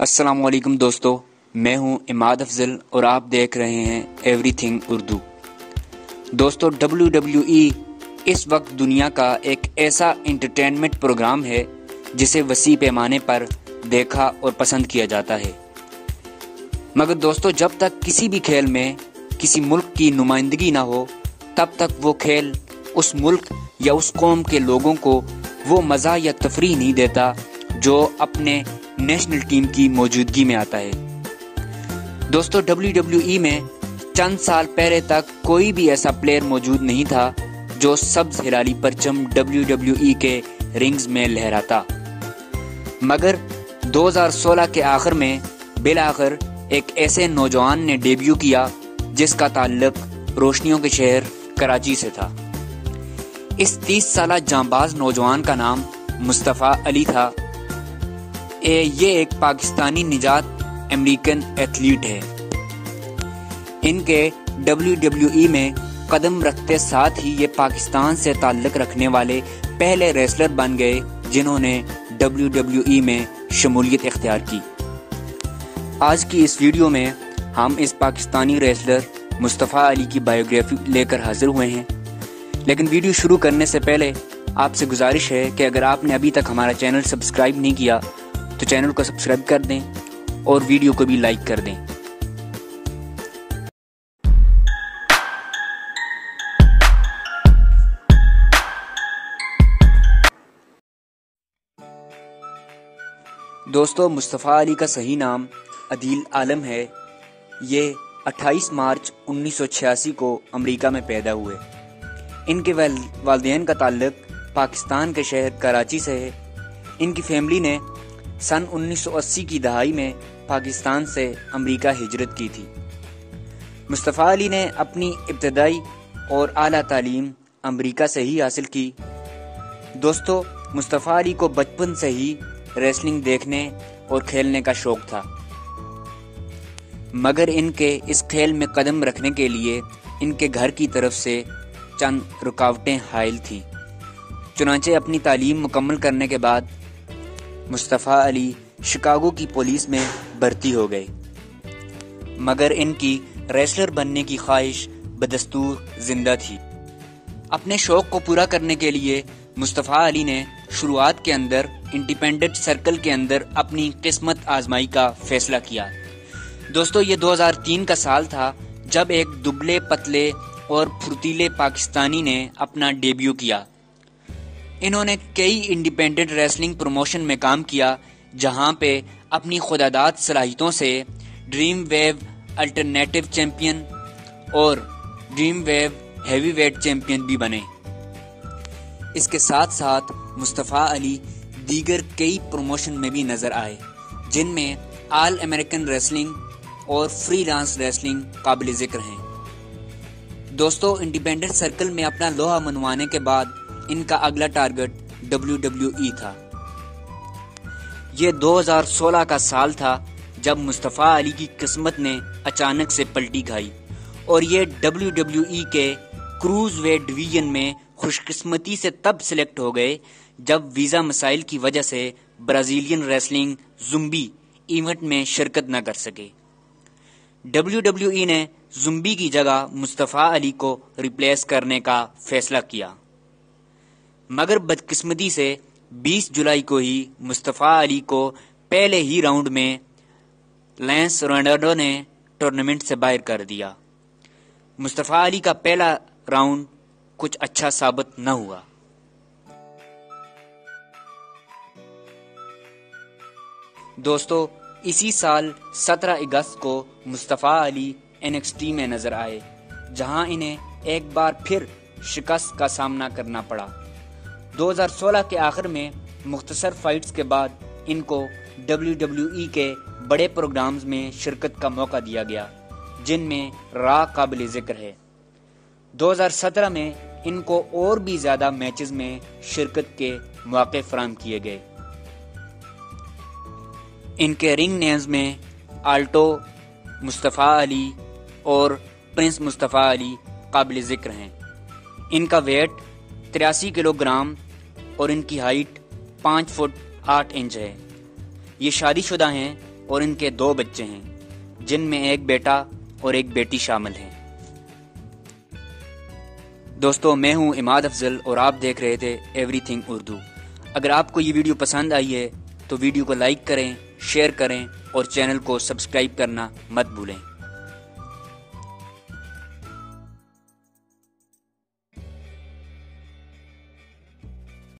السلام علیکم دوستو، میں ہوں اماد افضل اور آپ دیکھ رہے ہیں ایوری تھنگ اردو۔ دوستو، WWE اس وقت دنیا کا ایک ایسا انٹرٹینمنٹ پروگرام ہے جسے وسیع پیمانے پر دیکھا اور پسند کیا جاتا ہے۔ مگر دوستو، جب تک کسی بھی کھیل میں کسی ملک کی نمائندگی نہ ہو تب تک وہ کھیل اس ملک یا اس قوم کے لوگوں کو وہ مزہ یا تفریح نہیں دیتا جو اپنے نیشنل ٹیم کی موجودگی میں آتا ہے۔ دوستو، WWE میں چند سال پہلے تک کوئی بھی ایسا پلیئر موجود نہیں تھا جو سبز ہلالی پرچم WWE کے رنگز میں لہراتا، مگر 2016 کے آخر میں بالآخر ایک ایسے نوجوان نے ڈیبیو کیا جس کا تعلق روشنیوں کے شہر کراچی سے تھا۔ اس 30 سالہ جانباز نوجوان کا نام مصطفیٰ علی تھا۔ یہ ایک پاکستانی نژاد امریکن ایتھلیٹ ہے۔ ان کے WWE میں قدم رکھتے ساتھ ہی یہ پاکستان سے تعلق رکھنے والے پہلے ریسلر بن گئے جنہوں نے WWE میں شمولیت اختیار کی۔ آج کی اس ویڈیو میں ہم اس پاکستانی ریسلر مصطفیٰ علی کی بایوگرافی لے کر حاضر ہوئے ہیں، لیکن ویڈیو شروع کرنے سے پہلے آپ سے گزارش ہے کہ اگر آپ نے ابھی تک ہمارا چینل سبسکرائب نہیں کیا تو چینل کو سبسکرائب کر دیں اور ویڈیو کو بھی لائک کر دیں۔ دوستو، مصطفیٰ علی کا صحیح نام عدیل عالم ہے۔ یہ 28 مارچ 1986 کو امریکہ میں پیدا ہوئے۔ ان کے والدین کا تعلق پاکستان کے شہر کراچی سے ہے۔ ان کی فیملی نے سن 1980 کی دہائی میں پاکستان سے امریکہ ہجرت کی تھی۔ مصطفیٰ علی نے اپنی ابتدائی اور اعلیٰ تعلیم امریکہ سے ہی حاصل کی۔ دوستو، مصطفیٰ علی کو بچپن سے ہی ریسلنگ دیکھنے اور کھیلنے کا شوق تھا، مگر ان کے اس کھیل میں قدم رکھنے کے لیے ان کے گھر کی طرف سے چند رکاوٹیں حائل تھیں۔ چنانچہ اپنی تعلیم مکمل کرنے کے بعد مصطفیٰ علی شکاگو کی پولیس میں بھرتی ہو گئے، مگر ان کی ریسلر بننے کی خواہش بدستور زندہ تھی۔ اپنے شوق کو پورا کرنے کے لیے مصطفیٰ علی نے شروعات کے اندر انڈیپینڈنٹ سرکل کے اندر اپنی قسمت آزمائی کا فیصلہ کیا۔ دوستو، یہ 2003 کا سال تھا جب ایک دبلے پتلے اور پھرتیلے پاکستانی نے اپنا ڈیبیو کیا۔ انہوں نے کئی انڈیپینڈنٹ ریسلنگ پروموشن میں کام کیا، جہاں پہ اپنی خودداد صلاحیتوں سے ڈریم ویو الٹرنیٹو چیمپئن اور ڈریم ویو ہیوی ویٹ چیمپئن بھی بنے۔ اس کے ساتھ ساتھ مصطفیٰ علی دیگر کئی پروموشن میں بھی نظر آئے، جن میں آل امریکن ریسلنگ اور فری لانس ریسلنگ قابل ذکر ہیں۔ دوستو، انڈیپینڈنٹ سرکل میں اپنا لوہا منوانے کے بعد ان کا اگلا ٹارگٹ WWE تھا۔ یہ 2016 کا سال تھا جب مصطفیٰ علی کی قسمت نے اچانک سے پلٹی کھائی اور یہ WWE کے کروز ویٹ ڈویژن میں خوش قسمتی سے تب سلیکٹ ہو گئے جب ویزا مسائل کی وجہ سے برازیلین ریسلنگ زمبی ایونٹ میں شرکت نہ کر سکے۔ WWE نے زمبی کی جگہ مصطفیٰ علی کو ریپلیس کرنے کا فیصلہ کیا، مگر بدقسمتی سے 20 جولائی کو ہی مصطفیٰ علی کو پہلے ہی راؤنڈ میں لینس رونالڈو نے ٹورنامنٹ سے باہر کر دیا۔ مصطفیٰ علی کا پہلا راؤنڈ کچھ اچھا ثابت نہ ہوا۔ دوستو، اسی سال 17 اگست کو مصطفیٰ علی NXT میں نظر آئے، جہاں انہیں ایک بار پھر شکست کا سامنا کرنا پڑا۔ 2016 کے آخر میں مختصر فائٹس کے بعد ان کو WWE کے بڑے پروگرامز میں شرکت کا موقع دیا گیا، جن میں را قابل ذکر ہے۔ 2017 میں ان کو اور بھی زیادہ میچز میں شرکت کے مواقع فراہم کیے گئے۔ ان کے رنگ نیمز میں آلٹو مصطفیٰ علی اور پرنس مصطفیٰ علی قابل ذکر ہیں۔ ان کا ویٹ 83 کلو گرام اور ان کی ہائٹ 5 فٹ 8 انچ ہے۔ یہ شادی شدہ ہیں اور ان کے 2 بچے ہیں جن میں ایک بیٹا اور ایک بیٹی شامل ہیں۔ دوستو، میں ہوں عماد افضل اور آپ دیکھ رہے تھے ایوری تھنگ اردو۔ اگر آپ کو یہ ویڈیو پسند آئی ہے تو ویڈیو کو لائک کریں، شیئر کریں اور چینل کو سبسکرائب کرنا مت بھولیں۔